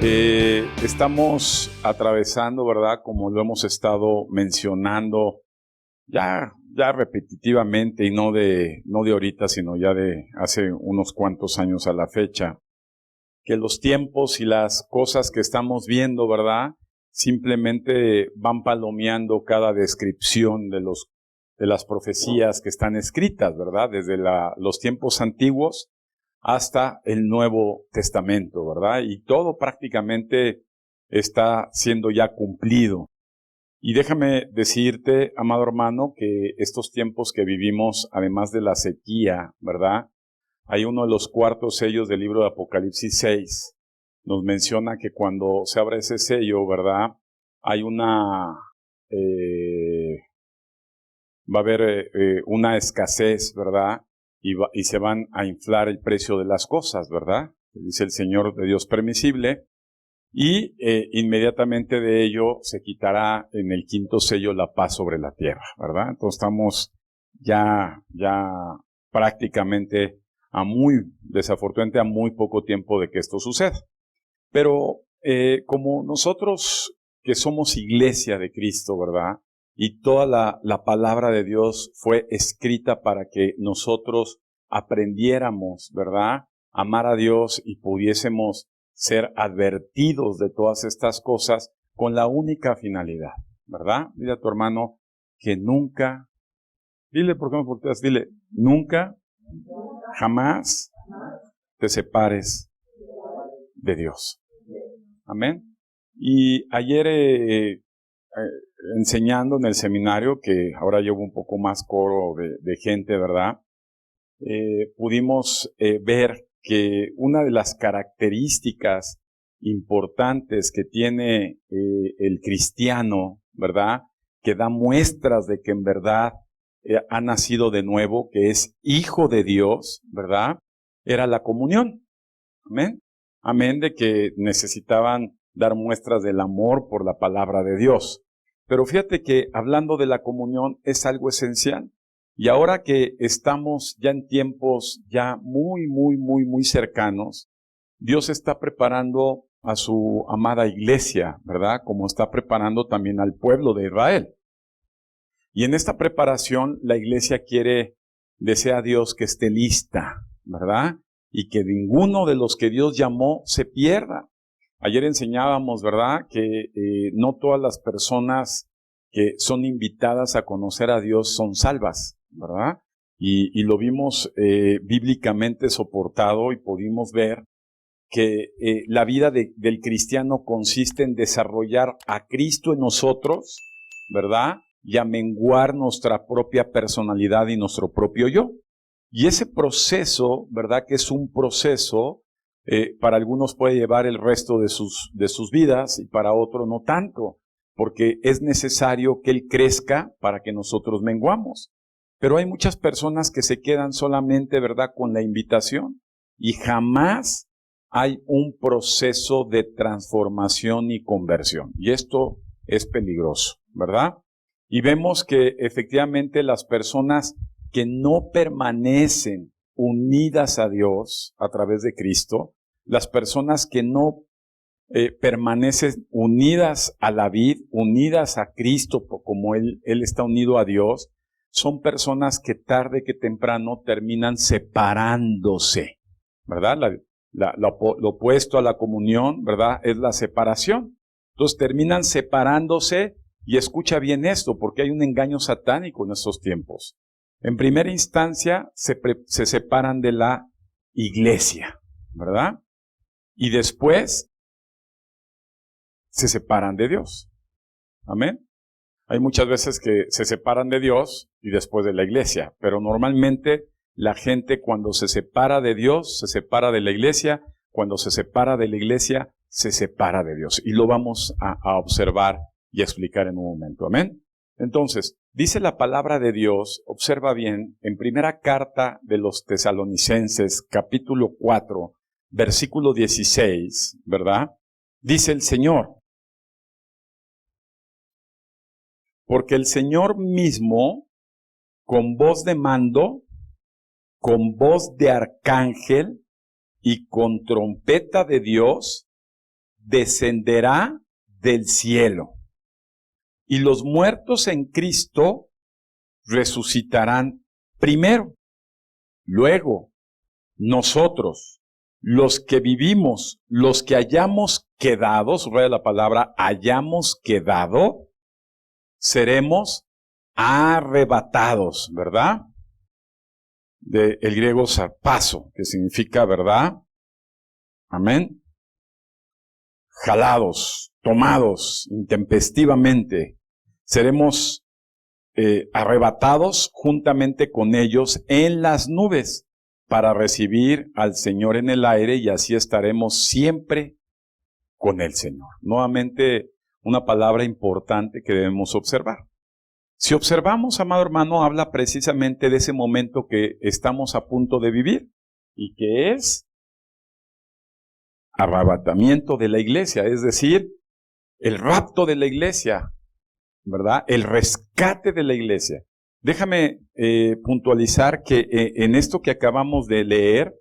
Estamos atravesando, ¿verdad? Como lo hemos estado mencionando ya repetitivamente, y no de ahorita, sino ya de hace unos cuantos años a la fecha, que los tiempos y las cosas que estamos viendo, ¿verdad? Simplemente van palomeando cada descripción de las profecías que están escritas, ¿verdad? Desde los tiempos antiguos hasta el Nuevo Testamento, ¿verdad? Y todo prácticamente está siendo ya cumplido. Y déjame decirte, amado hermano, que estos tiempos que vivimos, además de la sequía, ¿verdad? Hay uno de los cuartos sellos del libro de Apocalipsis 6, nos menciona que cuando se abre ese sello, ¿verdad? Hay va a haber una escasez, ¿verdad? Y se van a inflar el precio de las cosas, ¿verdad? Dice el Señor de Dios permisible. Y inmediatamente de ello se quitará en el quinto sello la paz sobre la tierra, ¿verdad? Entonces estamos ya prácticamente desafortunadamente a muy poco tiempo de que esto suceda. Pero como nosotros que somos iglesia de Cristo, ¿verdad? Y toda la palabra de Dios fue escrita para que nosotros aprendiéramos, ¿verdad? Amar a Dios y pudiésemos ser advertidos de todas estas cosas con la única finalidad, ¿verdad? Dile a tu hermano que nunca, dile, ¿por qué me volteas? Dile, nunca, jamás te separes de Dios. Amén. Y ayer enseñando en el seminario, que ahora llevo un poco más coro de gente, ¿verdad? Pudimos ver que una de las características importantes que tiene el cristiano, ¿verdad? Que da muestras de que en verdad ha nacido de nuevo, que es hijo de Dios, ¿verdad? Era la comunión. Amén. Amén de que necesitaban dar muestras del amor por la palabra de Dios. Pero fíjate que hablando de la comunión es algo esencial. Y ahora que estamos ya en tiempos ya muy cercanos, Dios está preparando a su amada iglesia, ¿verdad? Como está preparando también al pueblo de Israel. Y en esta preparación la iglesia desea a Dios que esté lista, ¿verdad? Y que ninguno de los que Dios llamó se pierda. Ayer enseñábamos, ¿verdad?, que no todas las personas que son invitadas a conocer a Dios son salvas, ¿verdad? Y lo vimos bíblicamente soportado y pudimos ver que la vida del cristiano consiste en desarrollar a Cristo en nosotros, ¿verdad?, y a menguar nuestra propia personalidad y nuestro propio yo. Y ese proceso, ¿verdad?, que es un proceso, para algunos puede llevar el resto de sus vidas y para otros no tanto, porque es necesario que Él crezca para que nosotros menguamos. Pero hay muchas personas que se quedan solamente, ¿verdad?, con la invitación y jamás hay un proceso de transformación y conversión. Y esto es peligroso, ¿verdad? Y vemos que efectivamente las personas que no permanecen unidas a Dios a través de Cristo, las personas que no permanecen unidas a la vid, unidas a Cristo como Él está unido a Dios, son personas que tarde que temprano terminan separándose, ¿verdad? Lo opuesto a la comunión, ¿verdad?, es la separación. Entonces terminan separándose, y escucha bien esto, porque hay un engaño satánico en estos tiempos. En primera instancia se separan de la iglesia, ¿verdad? Y después se separan de Dios. Amén. Hay muchas veces que se separan de Dios y después de la iglesia, pero normalmente la gente cuando se separa de Dios, se separa de la iglesia, cuando se separa de la iglesia, se separa de Dios. Y lo vamos a observar y a explicar en un momento. Amén. Entonces, dice la palabra de Dios, observa bien, en primera carta de los Tesalonicenses, capítulo 4, versículo 16, ¿verdad? Dice el Señor: porque el Señor mismo, con voz de mando, con voz de arcángel y con trompeta de Dios, descenderá del cielo, y los muertos en Cristo resucitarán primero. Luego, nosotros, los que vivimos, los que hayamos quedado, subraya la palabra hayamos quedado, seremos arrebatados, ¿verdad? Del griego sarpazo, que significa, ¿verdad? Amén. Jalados, tomados intempestivamente, seremos arrebatados juntamente con ellos en las nubes para recibir al Señor en el aire, y así estaremos siempre con el Señor. Nuevamente, una palabra importante que debemos observar. Si observamos, amado hermano, habla precisamente de ese momento que estamos a punto de vivir, y que es arrebatamiento de la iglesia, es decir, el rapto de la iglesia, ¿verdad? El rescate de la iglesia. Déjame puntualizar que en esto que acabamos de leer,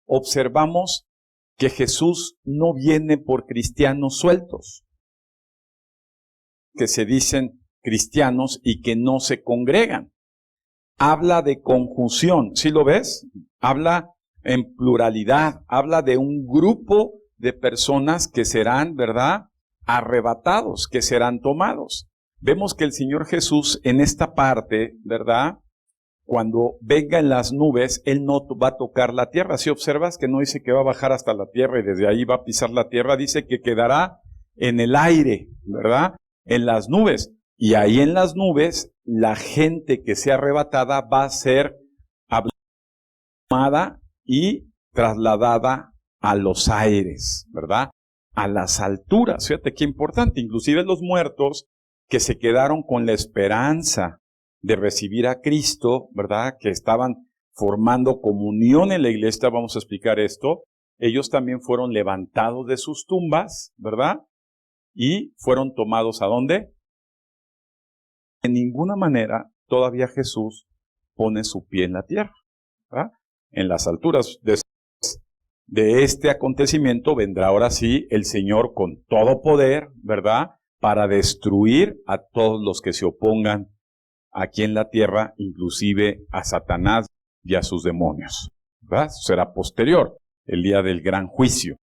observamos que Jesús no viene por cristianos sueltos, que se dicen cristianos y que no se congregan. Habla de conjunción, ¿sí lo ves? Habla en pluralidad, habla de un grupo de personas que serán, ¿verdad?, arrebatados, que serán tomados. Vemos que el Señor Jesús en esta parte, ¿verdad?, cuando venga en las nubes, Él no va a tocar la tierra. Si observas que no dice que va a bajar hasta la tierra y desde ahí va a pisar la tierra, dice que quedará en el aire, ¿verdad?, en las nubes. Y ahí en las nubes, la gente que sea arrebatada va a ser tomada y trasladada a los aires, ¿verdad?, a las alturas. Fíjate qué importante. Inclusive los muertos que se quedaron con la esperanza de recibir a Cristo, ¿verdad?, que estaban formando comunión en la iglesia, vamos a explicar esto, ellos también fueron levantados de sus tumbas, ¿verdad?, y fueron tomados ¿a dónde? En ninguna manera todavía Jesús pone su pie en la tierra, ¿verdad? En las alturas de este acontecimiento vendrá ahora sí el Señor con todo poder, ¿verdad?, para destruir a todos los que se opongan aquí en la tierra, inclusive a Satanás y a sus demonios, ¿verdad? Será posterior, el día del gran juicio.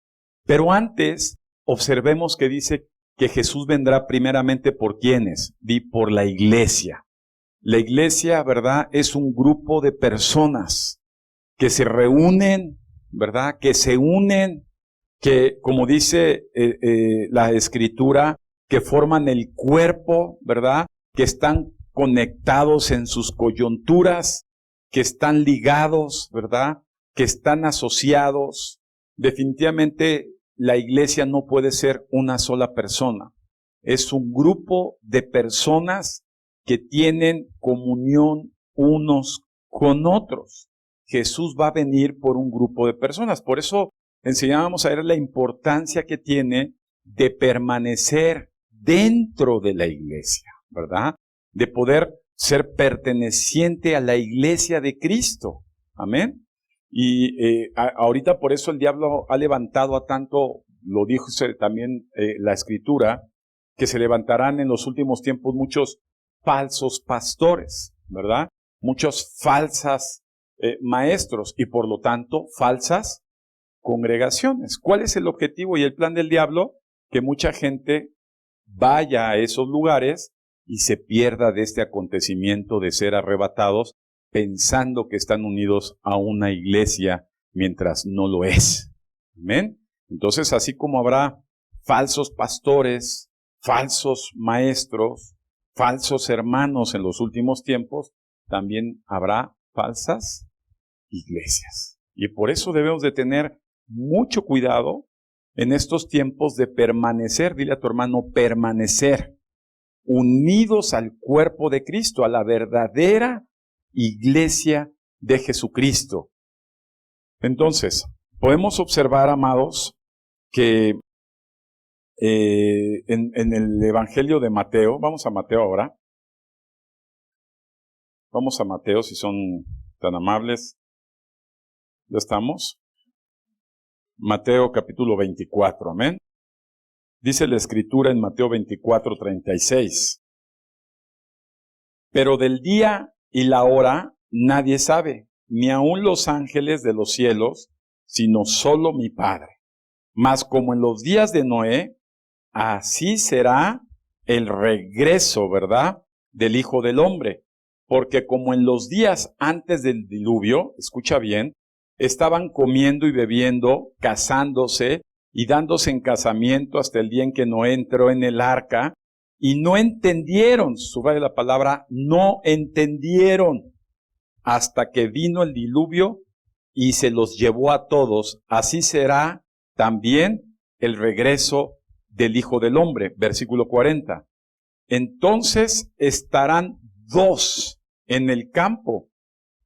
Pero antes, observemos que dice que Jesús vendrá primeramente ¿por quiénes? Por la iglesia. La iglesia, ¿verdad?, es un grupo de personas que se reúnen, ¿verdad?, que se unen, que, como dice la Escritura, que forman el cuerpo, ¿verdad?, que están conectados en sus coyunturas, que están ligados, ¿verdad?, que están asociados. Definitivamente la iglesia no puede ser una sola persona. Es un grupo de personas que tienen comunión unos con otros. Jesús va a venir por un grupo de personas. Por eso enseñábamos a ver la importancia que tiene de permanecer dentro de la iglesia, ¿verdad?, de poder ser perteneciente a la iglesia de Cristo. Amén. Y ahorita por eso el diablo ha levantado a tanto, lo dijo también la Escritura, que se levantarán en los últimos tiempos muchos falsos pastores, ¿verdad? Muchos falsas maestros y por lo tanto falsas congregaciones. ¿Cuál es el objetivo y el plan del diablo? Que mucha gente vaya a esos lugares y se pierda de este acontecimiento de ser arrebatados pensando que están unidos a una iglesia mientras no lo es. ¿Amén? Entonces, así como habrá falsos pastores, falsos maestros, falsos hermanos en los últimos tiempos, también habrá falsas iglesias. Y por eso debemos de tener mucho cuidado en estos tiempos de permanecer, dile a tu hermano, permanecer unidos al cuerpo de Cristo, a la verdadera iglesia de Jesucristo. Entonces, podemos observar, amados, que en el Evangelio de Mateo, vamos a Mateo ahora, vamos a Mateo si son tan amables, ¿ya estamos? Mateo capítulo 24, amén. Dice la Escritura en Mateo 24:36. Pero del día y la hora nadie sabe, ni aun los ángeles de los cielos, sino solo mi Padre. Mas como en los días de Noé, así será el regreso, ¿verdad?, del Hijo del Hombre. Porque como en los días antes del diluvio, escucha bien, estaban comiendo y bebiendo, casándose y dándose en casamiento hasta el día en que Noé entró en el arca, y no entendieron, subraya la palabra, no entendieron, hasta que vino el diluvio y se los llevó a todos. Así será también el regreso del Hijo del Hombre. Versículo 40. Entonces estarán dos en el campo,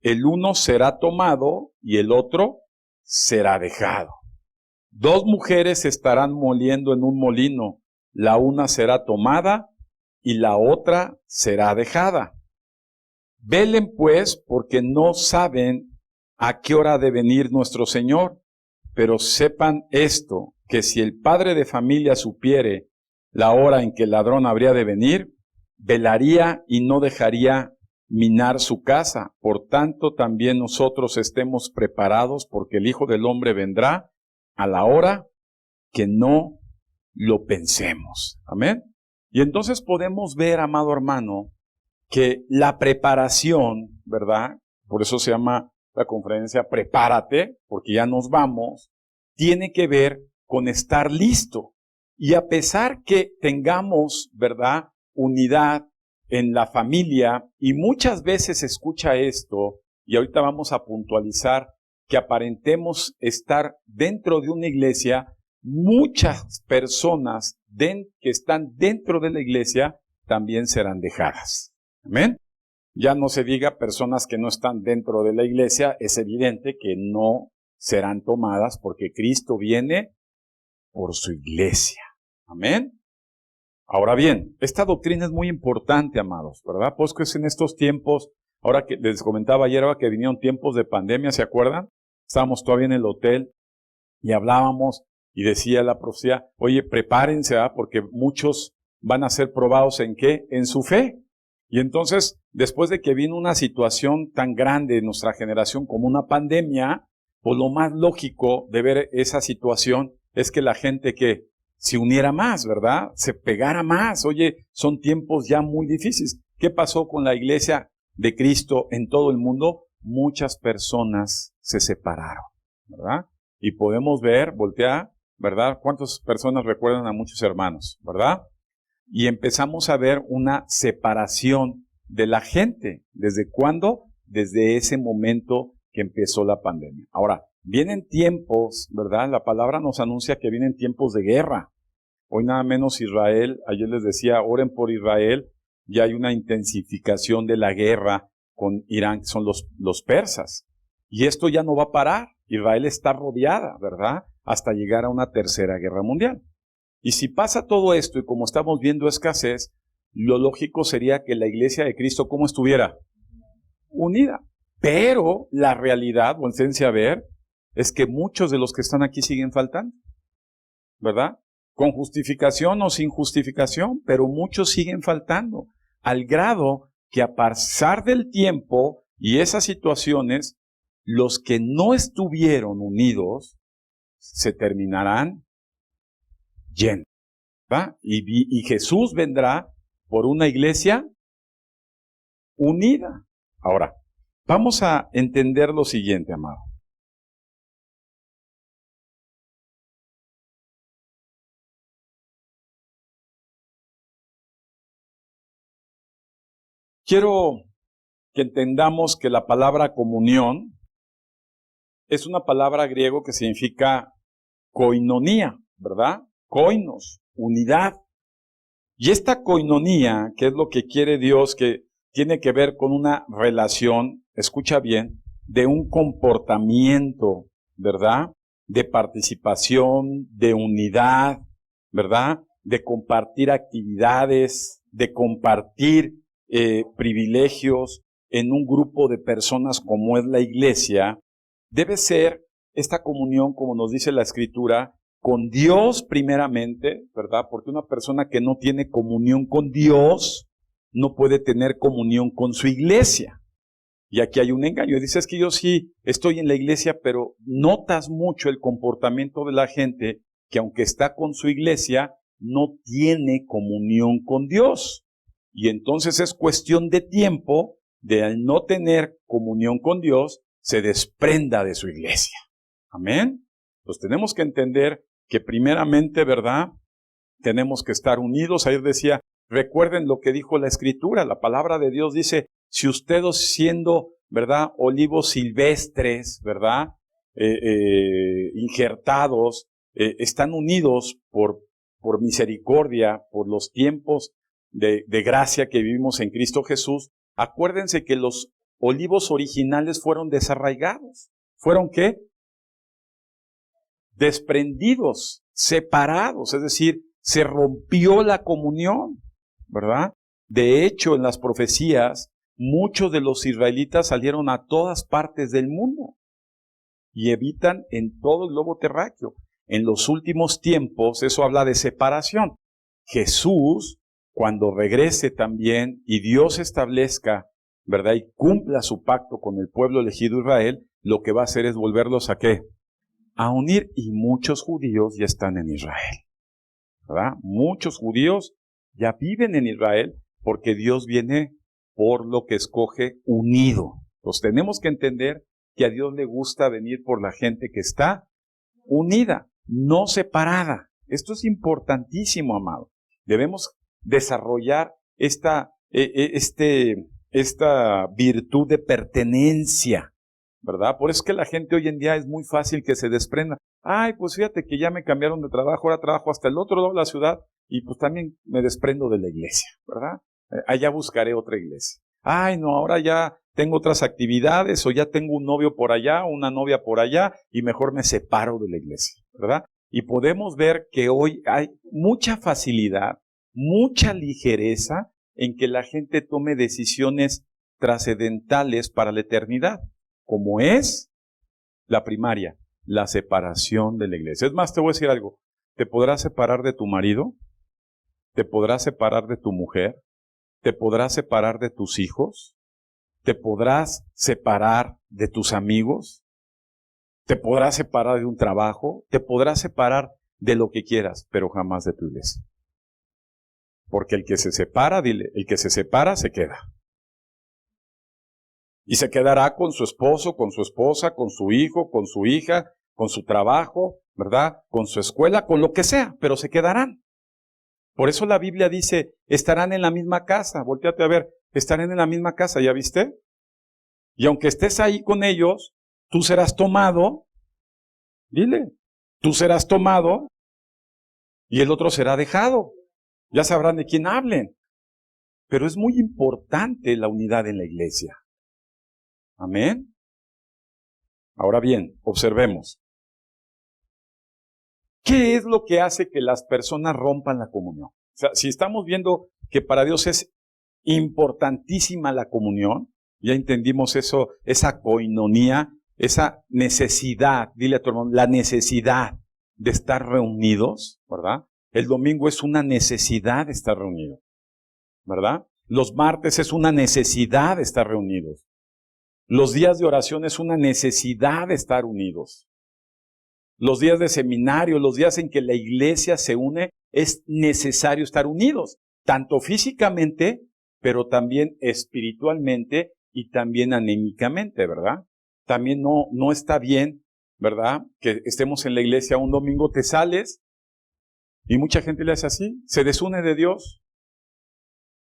el uno será tomado y el otro será dejado. Dos mujeres estarán moliendo en un molino, la una será tomada y la otra será dejada. Velen pues, porque no saben a qué hora ha de venir nuestro Señor, pero sepan esto, que si el padre de familia supiere la hora en que el ladrón habría de venir, velaría y no dejaría minar su casa. Por tanto, también nosotros estemos preparados, porque el Hijo del Hombre vendrá a la hora que no lo pensemos. Amén. Y entonces podemos ver, amado hermano, que la preparación, ¿verdad? Por eso se llama la conferencia Prepárate, porque ya nos vamos, tiene que ver con estar listo. Y a pesar que tengamos, ¿verdad?, unidad en la familia, y muchas veces se escucha esto, y ahorita vamos a puntualizar que aparentemos estar dentro de una iglesia, muchas personas que están dentro de la iglesia también serán dejadas. Amén. Ya no se diga personas que no están dentro de la iglesia, es evidente que no serán tomadas porque Cristo viene por su iglesia. Amén. Ahora bien, esta doctrina es muy importante, amados, ¿verdad? Pues que es en estos tiempos, ahora que les comentaba ayer, ahora que vinieron tiempos de pandemia, ¿se acuerdan? Estábamos todavía en el hotel y hablábamos y decía la profecía, oye, prepárense, ¿verdad?, porque muchos van a ser probados ¿en qué? En su fe. Y entonces, después de que vino una situación tan grande en nuestra generación como una pandemia, pues lo más lógico de ver esa situación es que la gente que se uniera más, ¿verdad?, se pegara más. Oye, son tiempos ya muy difíciles. ¿Qué pasó con la iglesia de Cristo en todo el mundo? Muchas personas se separaron, ¿verdad? Y podemos ver, voltear, ¿verdad? ¿Cuántas personas recuerdan a muchos hermanos, verdad? Y empezamos a ver una separación de la gente. ¿Desde cuándo? Desde ese momento que empezó la pandemia. Ahora, vienen tiempos, ¿verdad? La palabra nos anuncia que vienen tiempos de guerra. Hoy nada menos Israel, ayer les decía, oren por Israel, ya hay una intensificación de la guerra con Irán, que son los persas. Y esto ya no va a parar. Israel está rodeada, ¿verdad?, hasta llegar a una tercera guerra mundial. Y si pasa todo esto y como estamos viendo escasez, lo lógico sería que la iglesia de Cristo, ¿cómo estuviera? Unida. Pero la realidad, o en esencia a ver, es que muchos de los que están aquí siguen faltando, ¿verdad? Con justificación o sin justificación, pero muchos siguen faltando, al grado que a pasar del tiempo y esas situaciones, los que no estuvieron unidos se terminarán yendo, ¿verdad? Y Jesús vendrá por una iglesia unida. Ahora, vamos a entender lo siguiente, amado. Quiero que entendamos que la palabra comunión es una palabra griego que significa koinonía, ¿verdad? Koinos, unidad. Y esta koinonía, que es lo que quiere Dios, que tiene que ver con una relación, escucha bien, de un comportamiento, ¿verdad?, de participación, de unidad, ¿verdad?, de compartir actividades, de compartir privilegios en un grupo de personas como es la iglesia, debe ser esta comunión, como nos dice la Escritura, con Dios primeramente, ¿verdad? Porque una persona que no tiene comunión con Dios no puede tener comunión con su iglesia. Y aquí hay un engaño. Dices que yo sí estoy en la iglesia, pero notas mucho el comportamiento de la gente que aunque está con su iglesia, no tiene comunión con Dios. Y entonces es cuestión de tiempo de al no tener comunión con Dios, se desprenda de su iglesia. Amén. Pues tenemos que entender que primeramente, ¿verdad? Tenemos que estar unidos. Ayer decía, recuerden lo que dijo la Escritura, la palabra de Dios dice, si ustedes siendo, ¿verdad? Olivos silvestres, ¿verdad? Injertados, están unidos por misericordia, por los tiempos de gracia que vivimos en Cristo Jesús. Acuérdense que los olivos originales fueron desarraigados. ¿Fueron qué? Desprendidos, separados, es decir, se rompió la comunión, ¿verdad? De hecho, en las profecías, muchos de los israelitas salieron a todas partes del mundo y habitan en todo el globo terráqueo. En los últimos tiempos, eso habla de separación. Jesús, cuando regrese también y Dios establezca, ¿verdad? Y cumpla su pacto con el pueblo elegido Israel, lo que va a hacer es volverlos ¿a qué? A unir, y muchos judíos ya están en Israel, ¿verdad? Muchos judíos ya viven en Israel porque Dios viene por lo que escoge unido. Entonces tenemos que entender que a Dios le gusta venir por la gente que está unida, no separada. Esto es importantísimo, amado. Debemos desarrollar esta virtud de pertenencia, ¿verdad? Por eso es que la gente hoy en día es muy fácil que se desprenda. Ay, pues fíjate que ya me cambiaron de trabajo, ahora trabajo hasta el otro lado de la ciudad y pues también me desprendo de la iglesia, ¿verdad? Allá buscaré otra iglesia. Ay, no, ahora ya tengo otras actividades o ya tengo un novio por allá, una novia por allá y mejor me separo de la iglesia, ¿verdad? Y podemos ver que hoy hay mucha facilidad, mucha ligereza en que la gente tome decisiones trascendentales para la eternidad, como es la primaria, la separación de la iglesia. Es más, te voy a decir algo, ¿te podrás separar de tu marido? ¿Te podrás separar de tu mujer? ¿Te podrás separar de tus hijos? ¿Te podrás separar de tus amigos? ¿Te podrás separar de un trabajo? ¿Te podrás separar de lo que quieras, pero jamás de tu iglesia? Porque el que se separa, dile, el que se separa se queda. Y se quedará con su esposo, con su esposa, con su hijo, con su hija, con su trabajo, ¿verdad? Con su escuela, con lo que sea, pero se quedarán. Por eso la Biblia dice, estarán en la misma casa. Voltéate a ver, estarán en la misma casa, ¿ya viste? Y aunque estés ahí con ellos, tú serás tomado, dile, tú serás tomado y el otro será dejado. Ya sabrán de quién hablen. Pero es muy importante la unidad en la iglesia. Amén. Ahora bien, observemos. ¿Qué es lo que hace que las personas rompan la comunión? O sea, si estamos viendo que para Dios es importantísima la comunión, ya entendimos eso, esa coinonía, esa necesidad, dile a tu hermano, la necesidad de estar reunidos, ¿verdad? El domingo es una necesidad de estar reunidos, ¿verdad? Los martes es una necesidad de estar reunidos. Los días de oración es una necesidad de estar unidos. Los días de seminario, los días en que la iglesia se une, es necesario estar unidos, tanto físicamente, pero también espiritualmente y también anímicamente, ¿verdad? También no está bien, ¿verdad? Que estemos en la iglesia un domingo, te sales y mucha gente le hace así, se desune de Dios.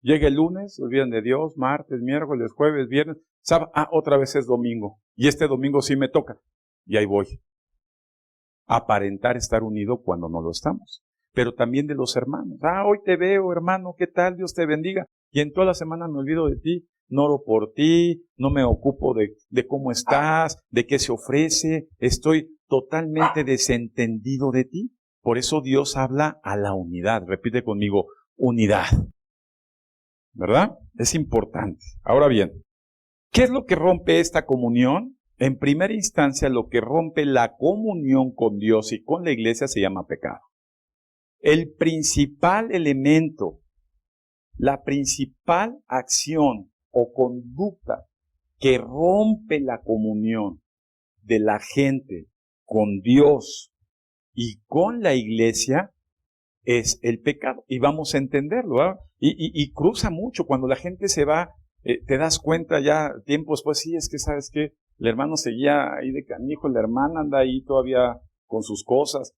Llega el lunes, se olvidan de Dios, martes, miércoles, jueves, viernes, sábado, otra vez es domingo. Y este domingo sí me toca. Y ahí voy. Aparentar estar unido cuando no lo estamos. Pero también de los hermanos. Hoy te veo, hermano, ¿qué tal? Dios te bendiga. Y en toda la semana me olvido de ti, no oro por ti, no me ocupo de cómo estás, de qué se ofrece. Estoy totalmente desentendido de ti. Por eso Dios habla a la unidad. Repite conmigo, unidad. ¿Verdad? Es importante. Ahora bien, ¿qué es lo que rompe esta comunión? en primera instancia lo que rompe la comunión con Dios y con la iglesia se llama pecado. El principal elemento, la principal acción o conducta que rompe la comunión de la gente con Dios y con la iglesia es el pecado. Y vamos a entenderlo, ¿verdad? Y cruza mucho cuando la gente se va, te das cuenta ya tiempo después, sí, es que sabes que el hermano seguía ahí de canijo, la hermana anda ahí todavía con sus cosas.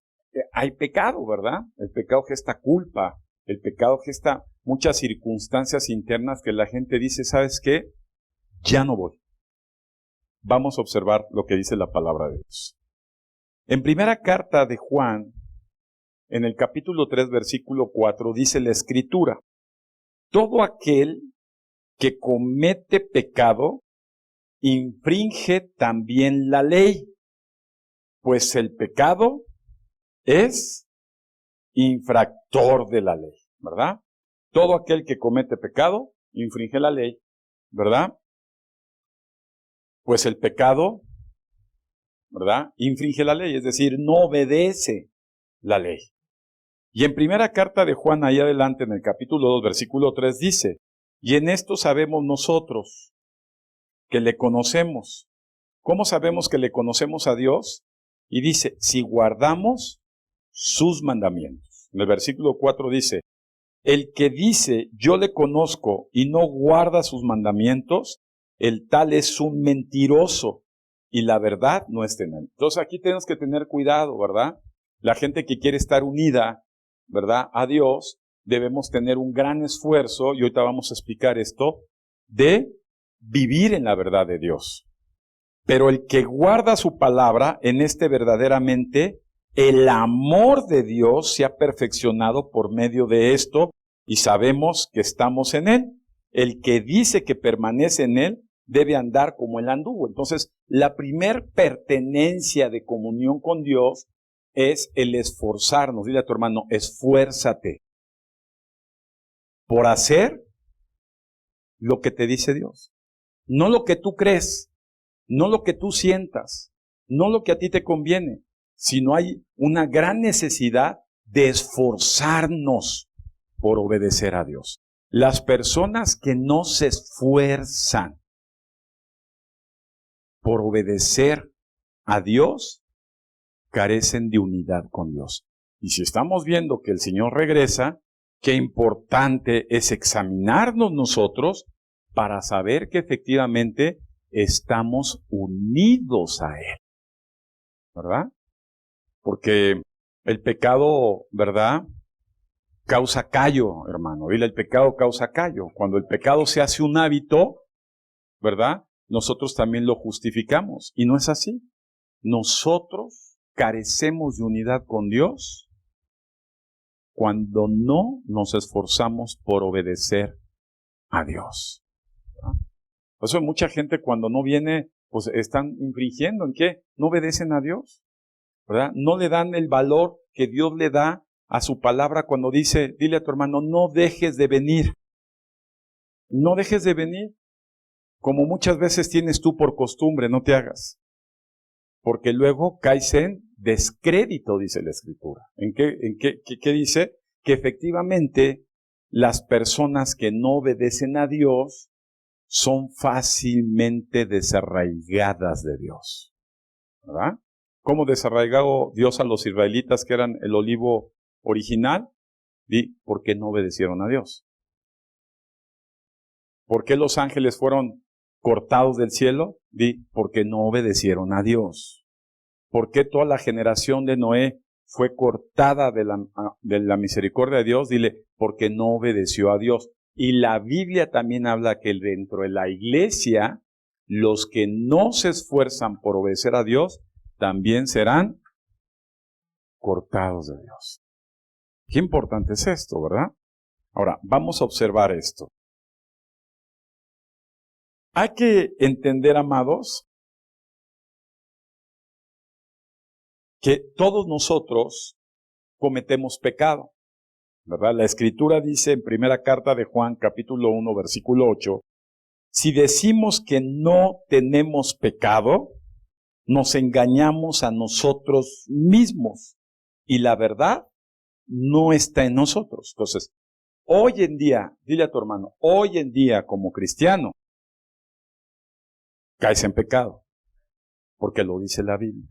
Hay pecado, ¿verdad? El pecado gesta culpa, el pecado gesta muchas circunstancias internas que la gente dice, ¿sabes qué? Ya no voy. Vamos a observar lo que dice la palabra de Dios. En primera carta de Juan, en el capítulo 3, versículo 4, dice la Escritura, todo aquel que comete pecado infringe también la ley, pues el pecado es infractor de la ley, ¿verdad? Todo aquel que comete pecado infringe la ley, ¿verdad? Pues el pecado, ¿verdad? Infringe la ley, es decir, no obedece la ley. Y en primera carta de Juan, ahí adelante en el capítulo 2, versículo 3, dice, y en esto sabemos nosotros que le conocemos. ¿Cómo sabemos que le conocemos a Dios? Y dice, si guardamos sus mandamientos. En el versículo 4 dice, el que dice, yo le conozco y no guarda sus mandamientos, el tal es un mentiroso y la verdad no está en él. Entonces aquí tenemos que tener cuidado, ¿verdad? La gente que quiere estar unida, ¿verdad?, a Dios, debemos tener un gran esfuerzo, y ahorita vamos a explicar esto, de vivir en la verdad de Dios. Pero el que guarda su palabra, en este verdaderamente, el amor de Dios se ha perfeccionado por medio de esto, y sabemos que estamos en Él. El que dice que permanece en Él, debe andar como Él anduvo. Entonces, la primer pertenencia de comunión con Dios es el esforzarnos. Dile a tu hermano, esfuérzate por hacer lo que te dice Dios. No lo que tú crees, no lo que tú sientas, no lo que a ti te conviene, sino hay una gran necesidad de esforzarnos por obedecer a Dios. Las personas que no se esfuerzan por obedecer a Dios, carecen de unidad con Dios. Y si estamos viendo que el Señor regresa, qué importante es examinarnos nosotros para saber que efectivamente estamos unidos a Él, ¿verdad? Porque el pecado, ¿verdad?, causa callo, hermano. Dile, el pecado causa callo. Cuando el pecado se hace un hábito, ¿verdad?, nosotros también lo justificamos. Y no es así. Nosotros carecemos de unidad con Dios cuando no nos esforzamos por obedecer a Dios. ¿verdad? Por eso mucha gente cuando no viene, pues están infringiendo. ¿En qué? No obedecen a Dios, ¿verdad? No le dan el valor que Dios le da a su palabra cuando dice, dile a tu hermano, no dejes de venir. No dejes de venir. Como muchas veces tienes tú por costumbre, no te hagas. Porque luego caes en descrédito, dice la Escritura. ¿En qué dice? Que efectivamente las personas que no obedecen a Dios son fácilmente desarraigadas de Dios. ¿Verdad? ¿Cómo desarraigó Dios a los israelitas que eran el olivo original? Porque no obedecieron a Dios. ¿Por qué los ángeles fueron cortados del cielo? Porque no obedecieron a Dios. ¿Por qué toda la generación de Noé fue cortada de la misericordia de Dios? Dile, porque no obedeció a Dios. Y la Biblia también habla que dentro de la iglesia, los que no se esfuerzan por obedecer a Dios, también serán cortados de Dios. Qué importante es esto, ¿verdad? Ahora, vamos a observar esto. Hay que entender, amados, que todos nosotros cometemos pecado, ¿verdad? La Escritura dice en primera carta de Juan, capítulo 1, versículo 8, si decimos que no tenemos pecado, nos engañamos a nosotros mismos y la verdad no está en nosotros. Entonces, hoy en día, dile a tu hermano, hoy en día como cristiano, caes en pecado, porque lo dice la Biblia.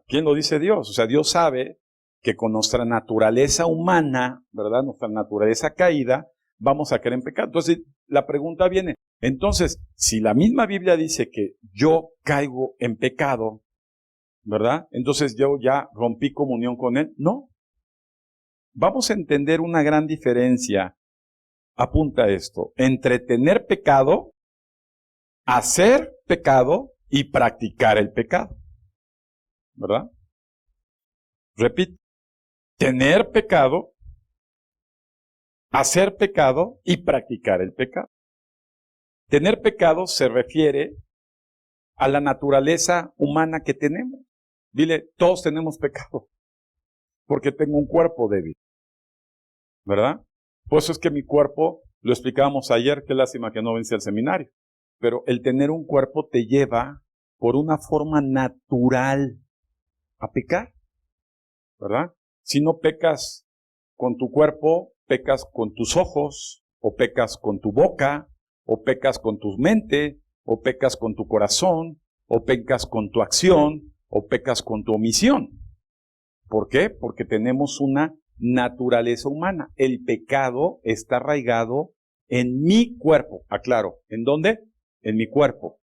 ¿Quién lo dice? Dios. O sea, Dios sabe que con nuestra naturaleza humana, ¿verdad? Nuestra naturaleza caída, vamos a caer en pecado. Entonces, la pregunta viene, entonces, si la misma Biblia dice que yo caigo en pecado, ¿verdad? Entonces yo ya rompí comunión con Él. No. Vamos a entender una gran diferencia, apunta esto, entre tener pecado, hacer pecado y practicar el pecado. ¿Verdad? Repito, tener pecado, hacer pecado y practicar el pecado. Tener pecado se refiere a la naturaleza humana que tenemos. Dile, todos tenemos pecado, porque tengo un cuerpo débil. ¿Verdad? Por eso es que mi cuerpo, lo explicábamos ayer, qué lástima que no vence al seminario, pero el tener un cuerpo te lleva por una forma natural a pecar, ¿verdad? Si no pecas con tu cuerpo, pecas con tus ojos, o pecas con tu boca, o pecas con tu mente, o pecas con tu corazón, o pecas con tu acción, o pecas con tu omisión. ¿Por qué? Porque tenemos una naturaleza humana. El pecado está arraigado en mi cuerpo. Aclaro, ¿en dónde? En mi cuerpo.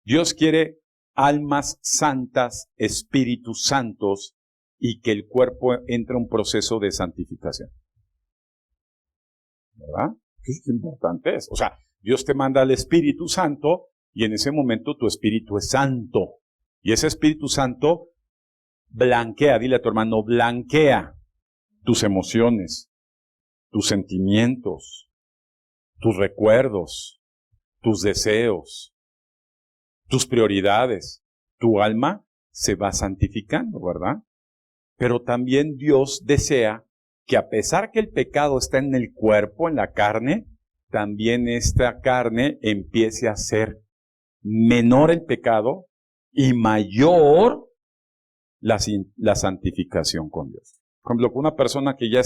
Dios quiere almas santas, espíritus santos, y que el cuerpo entre en un proceso de santificación. ¿Verdad? ¿Qué importante es? O sea, Dios te manda al Espíritu Santo y en ese momento tu espíritu es santo. Y ese Espíritu Santo blanquea, dile a tu hermano, blanquea tus emociones, tus sentimientos, tus recuerdos, tus deseos, tus prioridades. Tu alma se va santificando, ¿verdad? Pero también Dios desea que a pesar que el pecado está en el cuerpo, en la carne, también esta carne empiece a ser menor el pecado y mayor la santificación con Dios. Por ejemplo, una persona que ya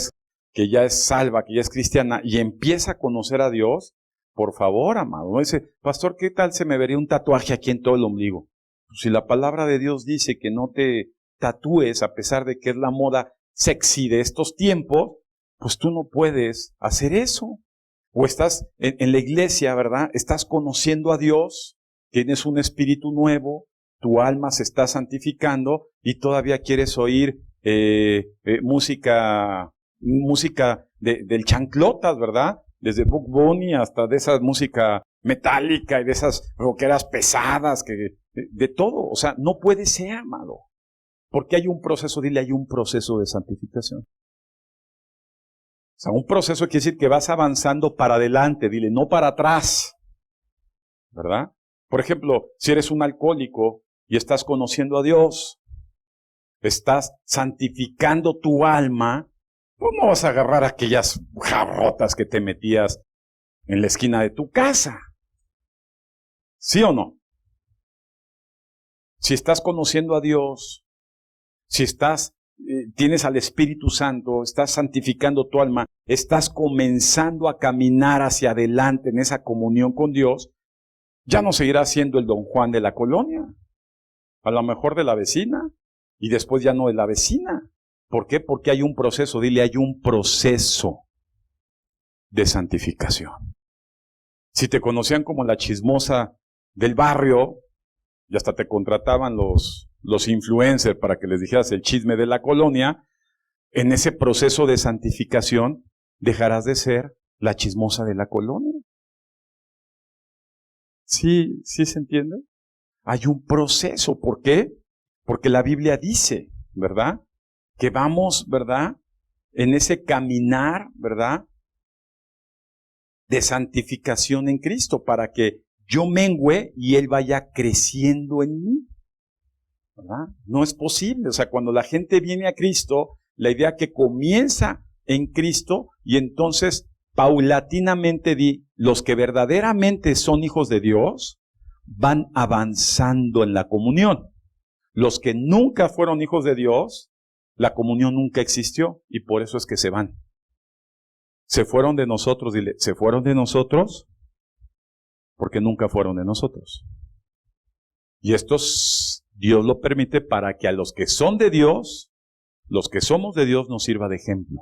es salva, que ya es cristiana y empieza a conocer a Dios, por favor, amado, no dice, pastor, ¿qué tal se me vería un tatuaje aquí en todo el ombligo? Pues si la palabra de Dios dice que no te tatúes, a pesar de que es la moda sexy de estos tiempos, pues tú no puedes hacer eso. O estás en la iglesia, ¿verdad? Estás conociendo a Dios, tienes un espíritu nuevo, tu alma se está santificando y todavía quieres oír música del chanclotas, ¿verdad? Desde Bugs Bunny hasta de esa música metálica y de esas rockeras pesadas, de todo. O sea, no puede ser, amado. Porque hay un proceso, dile, hay un proceso de santificación. O sea, un proceso quiere decir que vas avanzando para adelante, dile, no para atrás. ¿Verdad? Por ejemplo, si eres un alcohólico y estás conociendo a Dios, estás santificando tu alma, pues no vas a agarrar aquellas jarrotas que te metías en la esquina de tu casa. ¿Sí o no? Si estás conociendo a Dios, si tienes al Espíritu Santo, estás santificando tu alma, estás comenzando a caminar hacia adelante en esa comunión con Dios, ya no seguirás siendo el don Juan de la colonia, a lo mejor de la vecina, y después ya no de la vecina. ¿Por qué? Porque hay un proceso, dile, hay un proceso de santificación. Si te conocían como la chismosa del barrio, y hasta te contrataban los influencers para que les dijeras el chisme de la colonia, en ese proceso de santificación dejarás de ser la chismosa de la colonia. ¿Sí se entiende? Hay un proceso. ¿Por qué? Porque la Biblia dice, ¿verdad? Que vamos, ¿verdad? En ese caminar, ¿verdad? De santificación en Cristo para que yo mengüe y Él vaya creciendo en mí. ¿Verdad? No es posible. O sea, cuando la gente viene a Cristo, la idea que comienza en Cristo y entonces paulatinamente los que verdaderamente son hijos de Dios, van avanzando en la comunión. Los que nunca fueron hijos de Dios, la comunión nunca existió y por eso es que se van. Se fueron de nosotros, dile, se fueron de nosotros porque nunca fueron de nosotros. Y esto Dios lo permite para que a los que son de Dios, los que somos de Dios, nos sirva de ejemplo.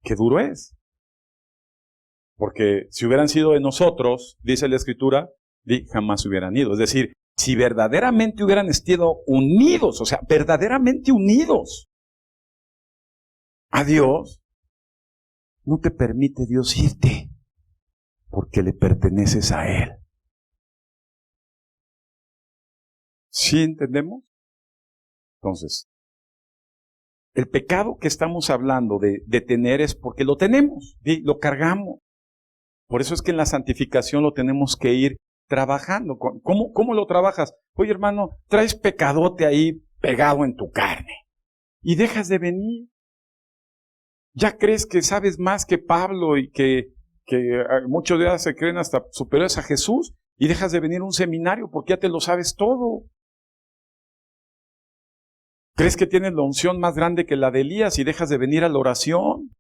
Qué duro es. Porque si hubieran sido de nosotros, dice la Escritura, jamás hubieran ido. Es decir, si verdaderamente hubieran estado unidos, o sea, verdaderamente unidos a Dios, no te permite Dios irte, porque le perteneces a Él. ¿Sí entendemos? Entonces, el pecado que estamos hablando de tener es porque lo tenemos, lo cargamos. Por eso es que en la santificación lo tenemos que ir trabajando. ¿Cómo lo trabajas? Oye, hermano, traes pecadote ahí pegado en tu carne y dejas de venir. Ya crees que sabes más que Pablo y que muchos de ellos se creen hasta superiores a Jesús y dejas de venir a un seminario porque ya te lo sabes todo. ¿Crees que tienes la unción más grande que la de Elías y dejas de venir a la oración?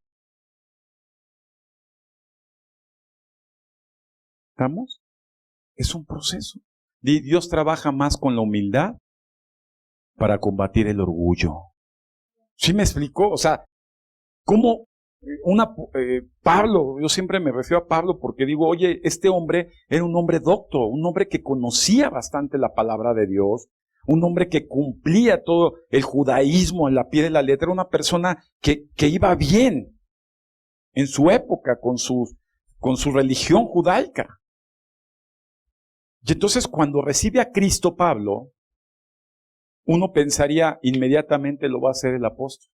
¿Estamos? Es un proceso. Dios trabaja más con la humildad para combatir el orgullo. ¿Sí me explicó? O sea, ¿cómo Pablo, yo siempre me refiero a Pablo porque digo, oye, este hombre era un hombre docto, un hombre que conocía bastante la palabra de Dios, un hombre que cumplía todo el judaísmo en la pie de la letra, era una persona que iba bien en su época con su religión judaica. Y entonces cuando recibe a Cristo Pablo, uno pensaría inmediatamente lo va a hacer el apóstol.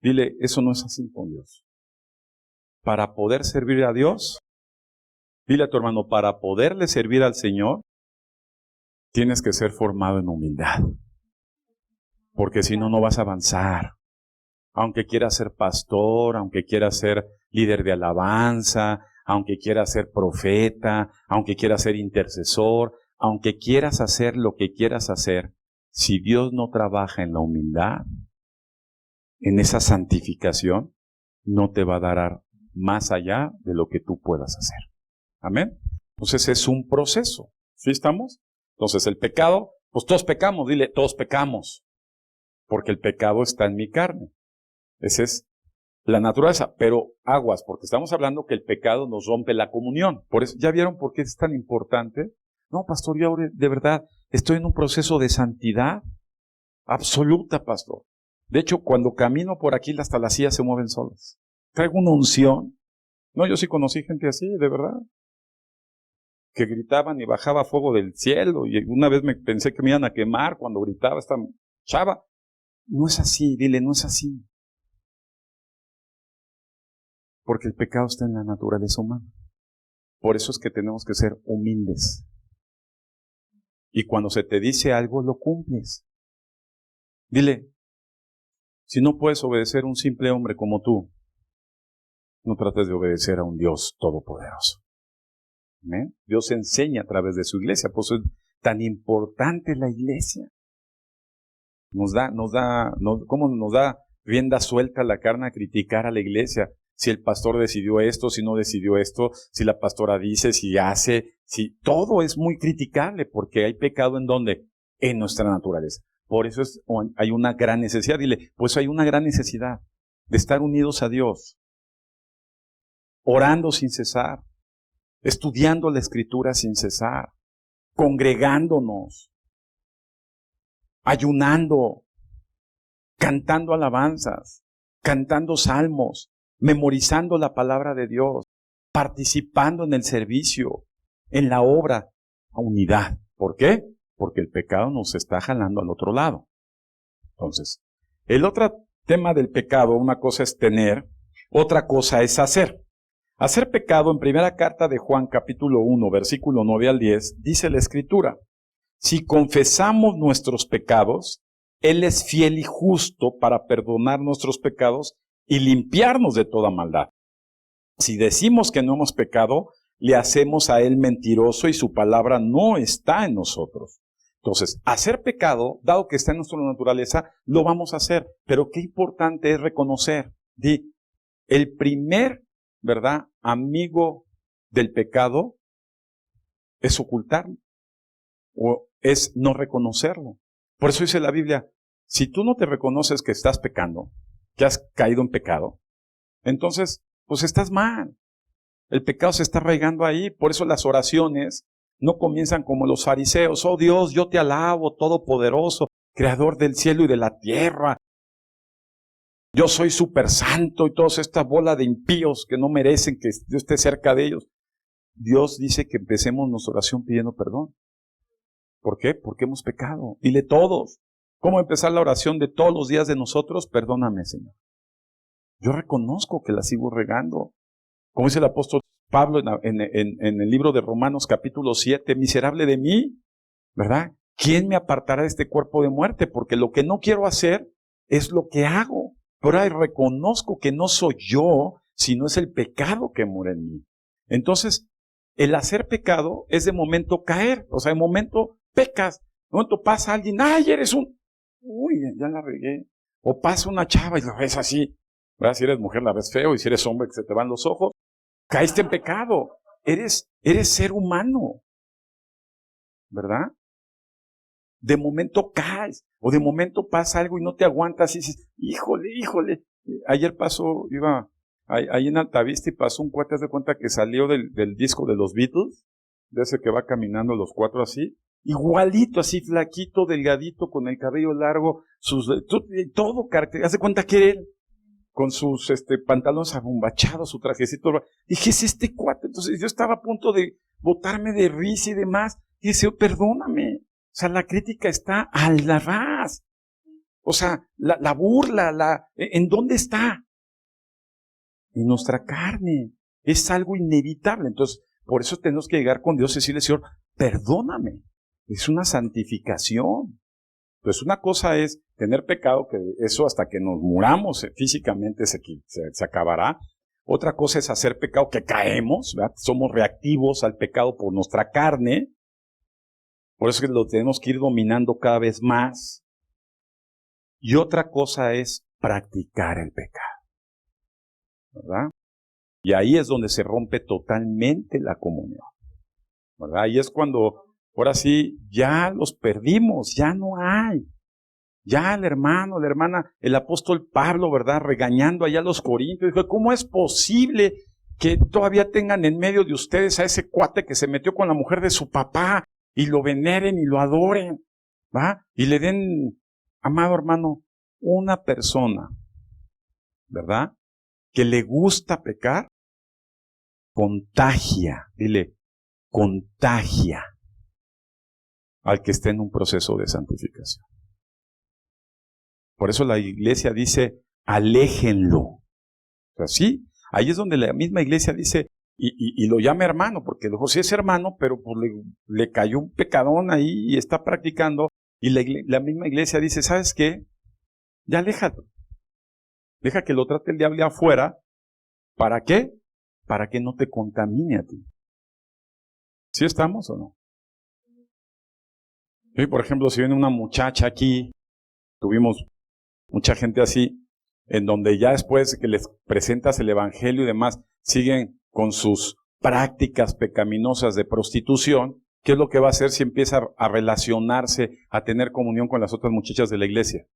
Dile, eso no es así con Dios. Para poder servir a Dios, dile a tu hermano, para poderle servir al Señor, tienes que ser formado en humildad. Porque si no, no vas a avanzar. Aunque quieras ser pastor, aunque quieras ser líder de alabanza, aunque quieras ser profeta, aunque quieras ser intercesor, aunque quieras hacer lo que quieras hacer, si Dios no trabaja en la humildad, en esa santificación, no te va a dar más allá de lo que tú puedas hacer. Amén. Entonces es un proceso. ¿Sí estamos? Entonces el pecado, pues todos pecamos, dile, todos pecamos. Porque el pecado está en mi carne. Esa es la naturaleza. Pero aguas, porque estamos hablando que el pecado nos rompe la comunión. Por eso, ¿ya vieron por qué es tan importante? No, pastor, yo ahora de verdad estoy en un proceso de santidad absoluta, pastor. De hecho, cuando camino por aquí, hasta las sillas se mueven solas. Traigo una unción. No, yo sí conocí gente así, de verdad. Que gritaban y bajaba fuego del cielo. Y una vez me pensé que me iban a quemar cuando gritaba esta chava. No es así, dile, no es así. Porque el pecado está en la naturaleza humana. Por eso es que tenemos que ser humildes. Y cuando se te dice algo, lo cumples. Dile, si no puedes obedecer a un simple hombre como tú, no trates de obedecer a un Dios todopoderoso. ¿Amén? Dios enseña a través de su iglesia, por eso es tan importante la iglesia. ¿Cómo nos da rienda suelta la carne a criticar a la iglesia? Si el pastor decidió esto, si no decidió esto, si la pastora dice, si hace, si todo es muy criticable porque hay pecado en donde, en nuestra naturaleza. Por eso hay una gran necesidad. Dile, pues hay una gran necesidad de estar unidos a Dios, orando sin cesar, estudiando la Escritura sin cesar, congregándonos, ayunando, cantando alabanzas, cantando salmos, memorizando la palabra de Dios, participando en el servicio, en la obra, a unidad. ¿Por qué? Porque el pecado nos está jalando al otro lado. Entonces, el otro tema del pecado, una cosa es tener, otra cosa es hacer. Hacer pecado, en primera carta de Juan, capítulo 1, versículo 9 al 10, dice la Escritura, si confesamos nuestros pecados, Él es fiel y justo para perdonar nuestros pecados y limpiarnos de toda maldad. Si decimos que no hemos pecado, le hacemos a Él mentiroso y su palabra no está en nosotros. Entonces, hacer pecado, dado que está en nuestra naturaleza, lo vamos a hacer. Pero qué importante es reconocer. El primer, ¿verdad?, amigo del pecado es ocultarlo o es no reconocerlo. Por eso dice la Biblia, si tú no te reconoces que estás pecando, que has caído en pecado, entonces, pues estás mal. El pecado se está arraigando ahí. Por eso las oraciones no comienzan como los fariseos. Oh Dios, yo te alabo, todopoderoso, creador del cielo y de la tierra. Yo soy súper santo y toda esta bola de impíos que no merecen que Dios esté cerca de ellos. Dios dice que empecemos nuestra oración pidiendo perdón. ¿Por qué? Porque hemos pecado. Dile todos. ¿Cómo empezar la oración de todos los días de nosotros? Perdóname, Señor. Yo reconozco que la sigo regando. Como dice el apóstol Pablo en el libro de Romanos capítulo 7, miserable de mí, ¿verdad? ¿Quién me apartará de este cuerpo de muerte? Porque lo que no quiero hacer es lo que hago. Pero ahora reconozco que no soy yo, sino es el pecado que mora en mí. Entonces, el hacer pecado es de momento caer. O sea, de momento pecas. De momento pasa alguien, ¡ay, eres un! Uy, ya la regué. O pasa una chava y la ves así. ¿Verdad? Si eres mujer la ves feo y si eres hombre que se te van los ojos. Caíste en pecado. Eres ser humano. ¿Verdad? De momento caes. O de momento pasa algo y no te aguantas y dices, híjole. Ayer pasó, iba ahí en Altavista y pasó un cuate, haz de cuenta que salió del disco de los Beatles, de ese que va caminando los cuatro así, igualito, así flaquito, delgadito, con el cabello largo, todo, haz de cuenta que él, con sus pantalones abombachados, su trajecito. Dije, es este cuate. Entonces yo estaba a punto de botarme de risa y demás. Y dije, perdóname. O sea, la crítica está al ras. O sea, la burla, ¿en dónde está? En nuestra carne. Es algo inevitable. Entonces, por eso tenemos que llegar con Dios y decirle, Señor, perdóname. Es una santificación. Entonces, una cosa es tener pecado, que eso hasta que nos muramos físicamente se acabará. Otra cosa es hacer pecado, que caemos, ¿verdad? Somos reactivos al pecado por nuestra carne. Por eso es que lo tenemos que ir dominando cada vez más. Y otra cosa es practicar el pecado, ¿verdad? Y ahí es donde se rompe totalmente la comunión, ¿verdad? Y es cuando, ahora sí, ya los perdimos, ya no hay. Ya el hermano, la hermana, el apóstol Pablo, ¿verdad? Regañando allá a los corintios, dijo, ¿cómo es posible que todavía tengan en medio de ustedes a ese cuate que se metió con la mujer de su papá y lo veneren y lo adoren, ¿va? Y le den, amado hermano, una persona, ¿verdad? Que le gusta pecar, contagia, dile, contagia al que esté en un proceso de santificación. Por eso la iglesia dice, aléjenlo. O sea, sí, ahí es donde la misma iglesia dice, y lo llama hermano, porque José es hermano, pero pues le cayó un pecadón ahí y está practicando, y la misma iglesia dice, ¿sabes qué? Ya aléjalo. Deja que lo trate el diablo afuera. ¿Para qué? Para que no te contamine a ti. ¿Sí estamos o no? Y por ejemplo, si viene una muchacha aquí, tuvimos mucha gente así, en donde ya después que les presentas el evangelio y demás, siguen con sus prácticas pecaminosas de prostitución. ¿Qué es lo que va a hacer si empieza a relacionarse, a tener comunión con las otras muchachas de la iglesia?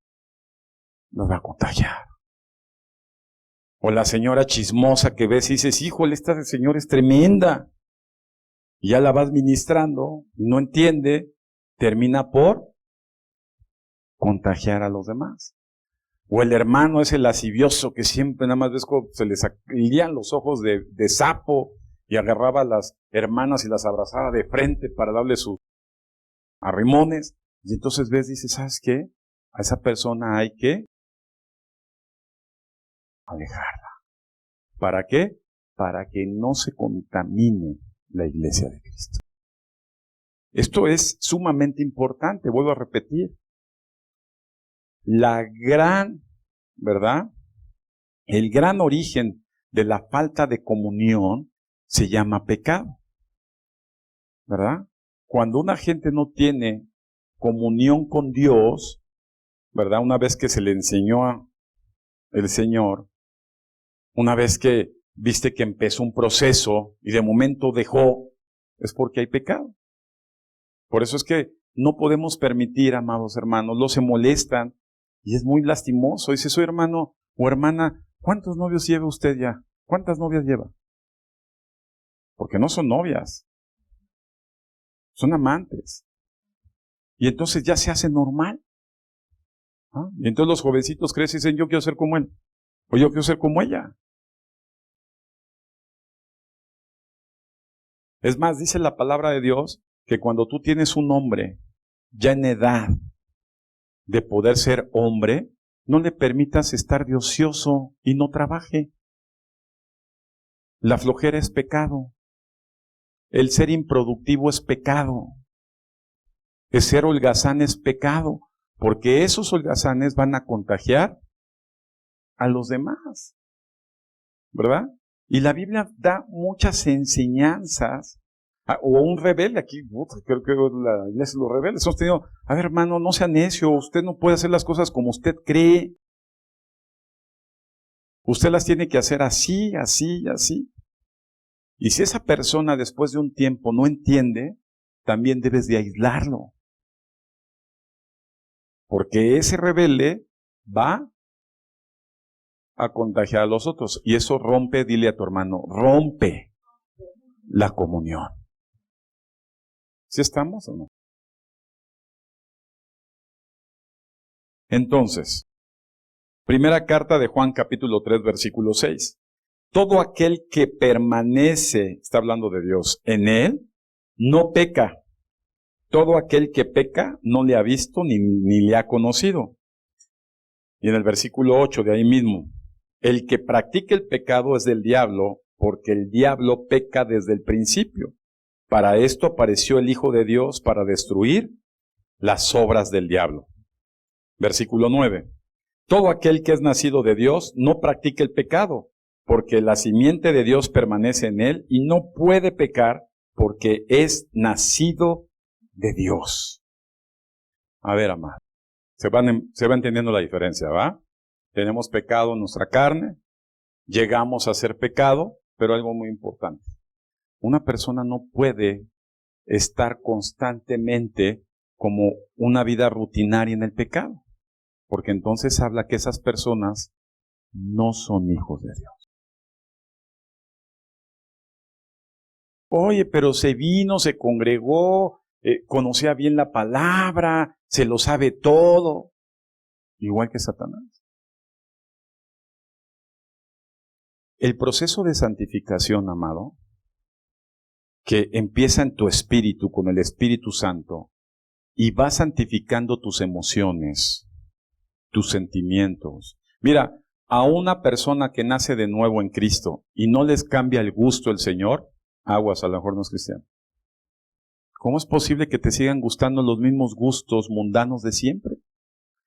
Nos va a contagiar. O la señora chismosa que ves y dices, híjole, esta señora es tremenda. Y ya la vas ministrando, no entiende, termina por contagiar a los demás. O el hermano ese lascivioso que siempre nada más ves como se le salían los ojos de sapo y agarraba a las hermanas y las abrazaba de frente para darle sus arrimones. Y entonces ves, dices, ¿sabes qué? A esa persona hay que alejarla. ¿Para qué? Para que no se contamine la iglesia de Cristo. Esto es sumamente importante, vuelvo a repetir. La gran, ¿verdad? El gran origen de la falta de comunión se llama pecado, ¿verdad? Cuando una gente no tiene comunión con Dios, ¿verdad? Una vez que se le enseñó a el Señor, una vez que viste que empezó un proceso y de momento dejó, es porque hay pecado. Por eso es que no podemos permitir, amados hermanos, los se molestan y es muy lastimoso. Dice, soy hermano o hermana, ¿cuántos novios lleva usted ya? ¿Cuántas novias lleva? Porque no son novias, son amantes. Y entonces ya se hace normal. ¿Ah? Y entonces los jovencitos crecen y dicen, yo quiero ser como él, o yo quiero ser como ella. Es más, dice la palabra de Dios que cuando tú tienes un hombre ya en edad de poder ser hombre, no le permitas estar de ocioso y no trabaje. La flojera es pecado. El ser improductivo es pecado. El ser holgazán es pecado, porque esos holgazanes van a contagiar a los demás, ¿verdad? Y la Biblia da muchas enseñanzas. O un rebelde, aquí, creo que la iglesia de los rebeldes, hemos tenido, a ver hermano, no sea necio, usted no puede hacer las cosas como usted cree. Usted las tiene que hacer así, así, así. Y si esa persona después de un tiempo no entiende, también debes de aislarlo. Porque ese rebelde va a contagiar a los otros. Y eso rompe, dile a tu hermano, rompe la comunión. ¿Sí estamos o no? Entonces, primera carta de Juan capítulo 3 versículo 6. Todo aquel que permanece, está hablando de Dios, en él, no peca. Todo aquel que peca no le ha visto ni le ha conocido. Y en el versículo 8 de ahí mismo, el que practica el pecado es del diablo, porque el diablo peca desde el principio. Para esto apareció el Hijo de Dios, para destruir las obras del diablo. Versículo 9. Todo aquel que es nacido de Dios no practica el pecado, porque la simiente de Dios permanece en él y no puede pecar porque es nacido de Dios. A ver, amado, se va entendiendo la diferencia, ¿va? Tenemos pecado en nuestra carne, llegamos a ser pecado, pero algo muy importante. Una persona no puede estar constantemente como una vida rutinaria en el pecado, porque entonces habla que esas personas no son hijos de Dios. Oye, pero se vino, se congregó, conocía bien la palabra, se lo sabe todo, igual que Satanás. El proceso de santificación, amado, que empieza en tu espíritu con el Espíritu Santo y va santificando tus emociones, tus sentimientos. Mira, a una persona que nace de nuevo en Cristo y no les cambia el gusto el Señor, aguas, a lo mejor no es cristiano. ¿Cómo es posible que te sigan gustando los mismos gustos mundanos de siempre?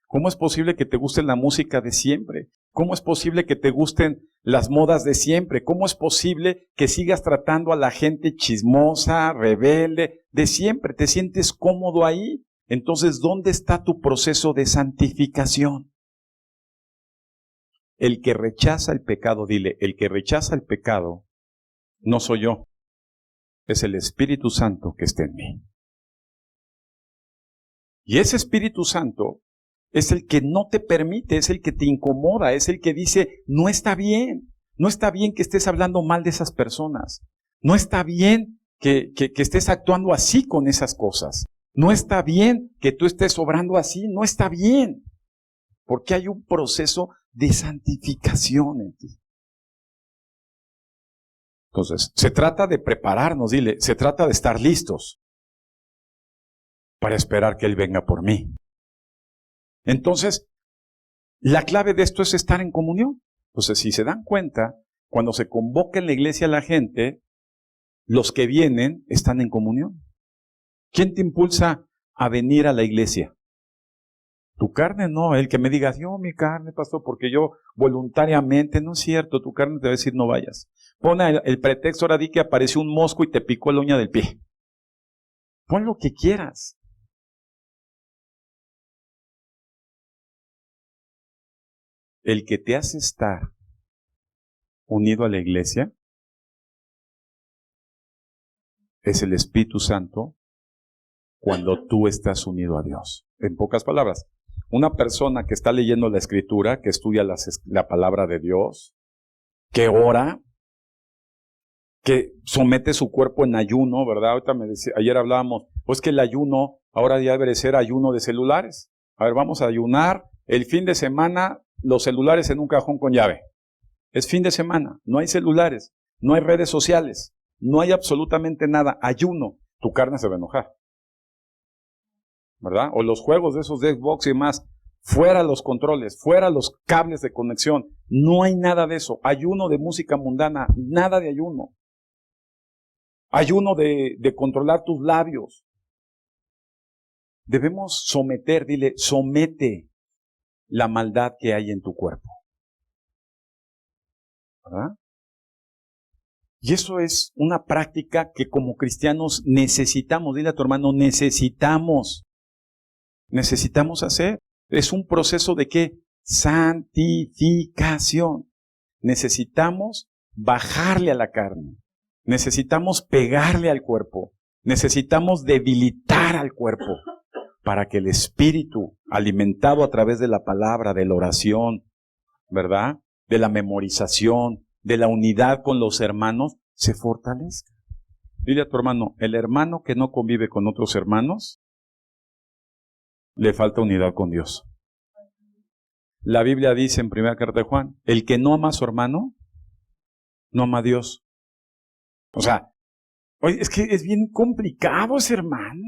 ¿Cómo es posible que te guste la música de siempre? ¿Cómo es posible que te gusten las modas de siempre? ¿Cómo es posible que sigas tratando a la gente chismosa, rebelde, de siempre? ¿Te sientes cómodo ahí? Entonces, ¿dónde está tu proceso de santificación? El que rechaza el pecado, dile, el que rechaza el pecado no soy yo, es el Espíritu Santo que está en mí. Y ese Espíritu Santo es el que no te permite, es el que te incomoda, es el que dice, no está bien que estés hablando mal de esas personas, no está bien que estés actuando así con esas cosas, no está bien que tú estés obrando así, no está bien, porque hay un proceso de santificación en ti. Entonces, se trata de prepararnos, dile, se trata de estar listos para esperar que Él venga por mí. Entonces, la clave de esto es estar en comunión. Entonces, si se dan cuenta, cuando se convoca en la iglesia a la gente, los que vienen están en comunión. ¿Quién te impulsa a venir a la iglesia? Tu carne no, el que me diga, yo mi carne, pastor, porque yo voluntariamente, no es cierto, tu carne te va a decir no vayas. Pon el pretexto, ahora di que apareció un mosco y te picó la uña del pie. Pon lo que quieras. El que te hace estar unido a la iglesia es el Espíritu Santo cuando tú estás unido a Dios. En pocas palabras, una persona que está leyendo la Escritura, que estudia la palabra de Dios, que ora, que somete su cuerpo en ayuno, ¿verdad? Ahorita ayer hablábamos, pues que el ayuno ahora ya debe ser ayuno de celulares. A ver, vamos a ayunar el fin de semana, los celulares en un cajón con llave. Es fin de semana, no hay celulares, no hay redes sociales, no hay absolutamente nada, ayuno. Tu carne se va a enojar, ¿verdad? O los juegos de esos de Xbox y demás, fuera los controles, fuera los cables de conexión, no hay nada de eso. Ayuno de música mundana, nada de ayuno. Ayuno de controlar tus labios. Debemos someter, dile, somete la maldad que hay en tu cuerpo, ¿verdad? Y eso es una práctica que como cristianos necesitamos, dile a tu hermano, necesitamos hacer. Es un proceso de ¿qué? Santificación. Necesitamos bajarle a la carne. Necesitamos pegarle al cuerpo. Necesitamos debilitar al cuerpo para que el espíritu, alimentado a través de la palabra, de la oración, ¿verdad? De la memorización, de la unidad con los hermanos, se fortalezca. Dile a tu hermano, el hermano que no convive con otros hermanos, le falta unidad con Dios. La Biblia dice en primera carta de Juan, el que no ama a su hermano, no ama a Dios. O sea, oye, es que es bien complicado ese hermano.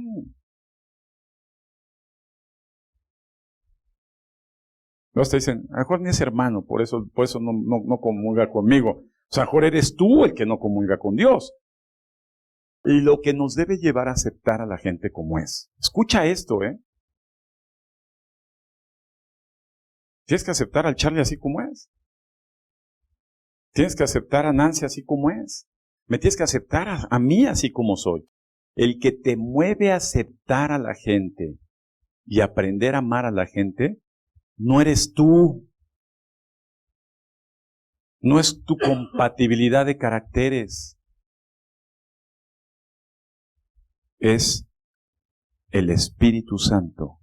Luego te dicen, a lo mejor ni es hermano, por eso no comulga conmigo. O sea, a lo mejor eres tú el que no comulga con Dios. Y lo que nos debe llevar a aceptar a la gente como es. Escucha esto, Tienes que aceptar al Charlie así como es. Tienes que aceptar a Nancy así como es. Me tienes que aceptar a mí así como soy. El que te mueve a aceptar a la gente y aprender a amar a la gente, no eres tú. No es tu compatibilidad de caracteres. Es el Espíritu Santo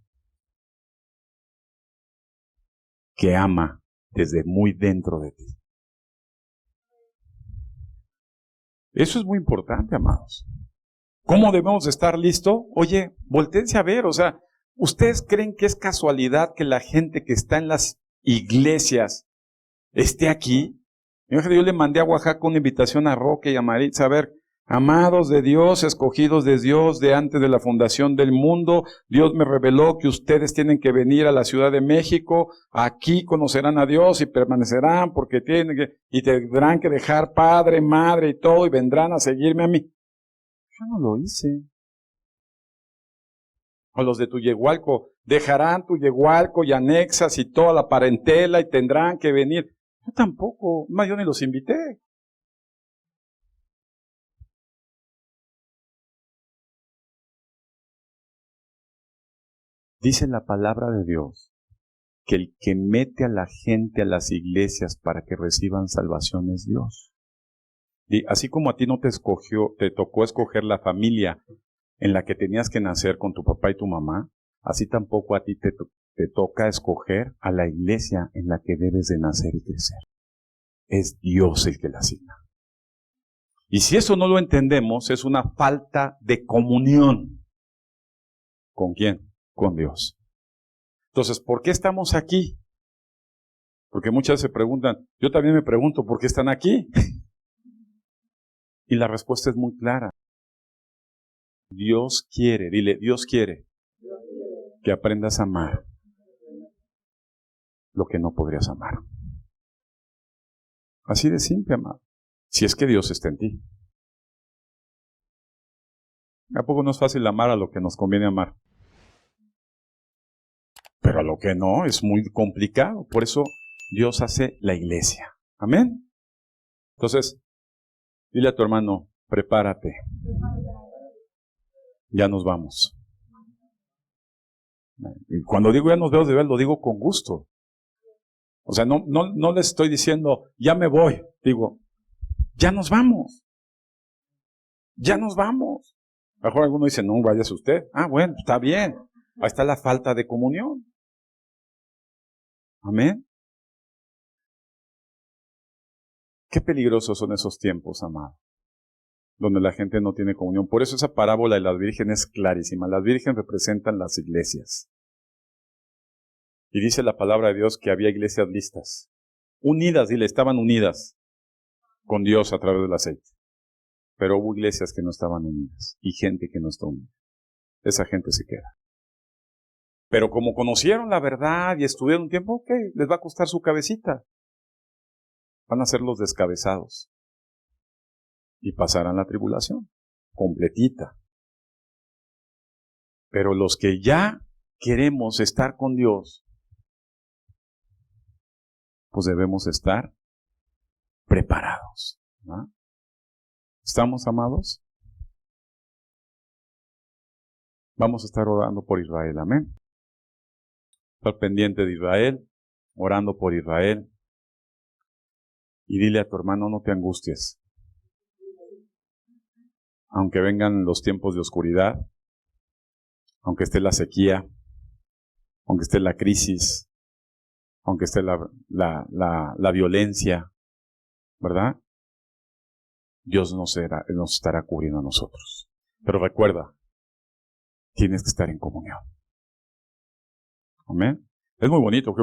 que ama desde muy dentro de ti. Eso es muy importante, amados. ¿Cómo debemos estar listos? Oye, voltéense a ver, o sea, ¿ustedes creen que es casualidad que la gente que está en las iglesias esté aquí? Yo le mandé a Oaxaca una invitación a Roque y a Maritza, a ver, amados de Dios, escogidos de Dios de antes de la fundación del mundo, Dios me reveló que ustedes tienen que venir a la Ciudad de México, aquí conocerán a Dios y permanecerán porque tienen que, y tendrán que dejar padre, madre y todo y vendrán a seguirme a mí. Yo no lo hice. O los de Tuyehualco, dejarán Tuyehualco y anexas y toda la parentela y tendrán que venir. Yo tampoco, más yo ni los invité. Dice la palabra de Dios que el que mete a la gente a las iglesias para que reciban salvación es Dios. Y así como a ti no te tocó escoger la familia en la que tenías que nacer con tu papá y tu mamá, así tampoco a ti te toca escoger a la iglesia en la que debes de nacer y crecer. Es Dios el que la asigna. Y si eso no lo entendemos, es una falta de comunión. ¿Con quién? Con Dios. Entonces, ¿por qué estamos aquí? Porque muchas se preguntan, yo también me pregunto, ¿por qué están aquí? Y la respuesta es muy clara. Dios quiere, dile, Dios quiere que aprendas a amar lo que no podrías amar. Así de simple, amado. Si es que Dios está en ti. ¿A poco no es fácil amar a lo que nos conviene amar? Pero a lo que no, es muy complicado. Por eso Dios hace la iglesia. Amén. Entonces, dile a tu hermano, prepárate. Ya nos vamos. Y cuando digo ya nos vemos, de verdad lo digo con gusto. O sea, no les estoy diciendo, ya me voy. Digo, ya nos vamos. Ya nos vamos. A lo mejor alguno dice, no, váyase usted. Ah, bueno, está bien. Ahí está la falta de comunión. Amén. Qué peligrosos son esos tiempos, amado, donde la gente no tiene comunión. Por eso esa parábola de las vírgenes es clarísima. Las vírgenes representan las iglesias. Y dice la palabra de Dios que había iglesias listas. Unidas, dile, estaban unidas con Dios a través del aceite. Pero hubo iglesias que no estaban unidas y gente que no está unida. Esa gente se queda. Pero como conocieron la verdad y estuvieron un tiempo, ok, les va a costar su cabecita. Van a ser los descabezados. Y pasarán la tribulación, completita. Pero los que ya queremos estar con Dios, pues debemos estar preparados, ¿no? ¿Estamos, amados? Vamos a estar orando por Israel, amén. Estar pendiente de Israel, orando por Israel. Y dile a tu hermano, no te angusties. Aunque vengan los tiempos de oscuridad, aunque esté la sequía, aunque esté la crisis, aunque esté la violencia, ¿verdad? Dios nos estará cubriendo a nosotros. Pero recuerda, tienes que estar en comunión. Amén. Es muy bonito,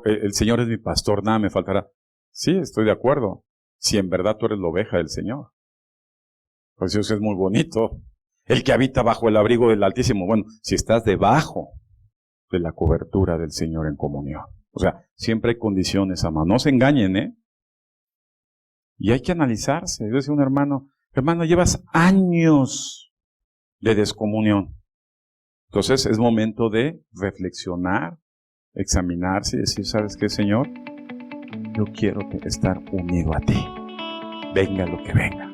el Señor es mi pastor, nada me faltará. Sí, estoy de acuerdo. Si en verdad tú eres la oveja del Señor. Pues eso es muy bonito. El que habita bajo el abrigo del Altísimo. Bueno, si estás debajo de la cobertura del Señor en comunión. O sea, siempre hay condiciones, amado. No se engañen, ¿eh? Y hay que analizarse. Yo decía a un hermano, llevas años de descomunión. Entonces es momento de reflexionar, examinarse y decir, ¿sabes qué, Señor? Yo quiero estar unido a ti. Venga lo que venga.